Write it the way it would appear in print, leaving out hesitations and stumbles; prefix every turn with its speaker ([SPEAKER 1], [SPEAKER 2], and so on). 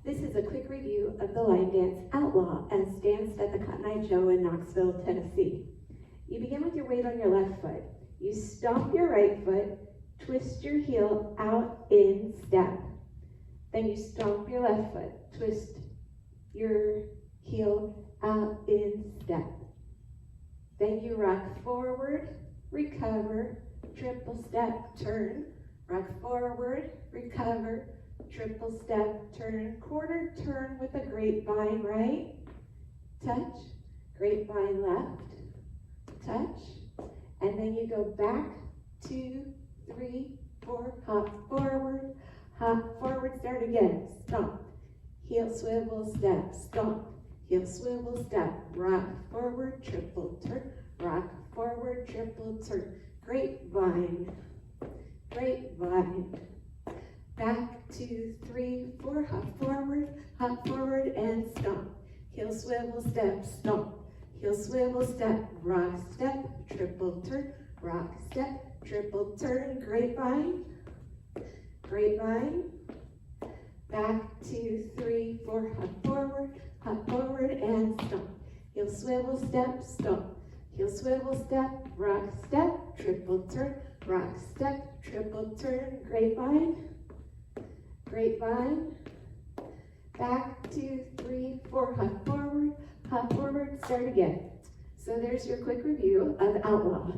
[SPEAKER 1] This is a quick review of the line dance Outlaw as danced at the Cotton Eye Joe in Knoxville, Tennessee. You begin with your weight on your left foot. You stomp your right foot, twist your heel out in step. Then you stomp your left foot, twist your heel out in step. Then you rock forward, recover, triple step, turn, rock forward, recover, triple step, turn, quarter turn with a grapevine right, touch, grapevine left, touch, and then you go back, 2, 3, 4, hop forward, start again, stomp, heel swivel step, stomp, heel swivel step, rock forward, triple turn, rock forward, triple turn, grapevine, grapevine, back, 2, 3, 4, hop forward and stomp, heel swivel step, stomp, heel swivel step, rock step, triple turn, rock step, triple turn, grapevine, grapevine, back, 2, 3, 4, hop forward and stomp, heel swivel step, stomp, heel swivel step, rock step, triple turn, rock step, triple turn, grapevine, grapevine, back, 2, 3, 4, hop forward, start again. So there's your quick review of Outlaw.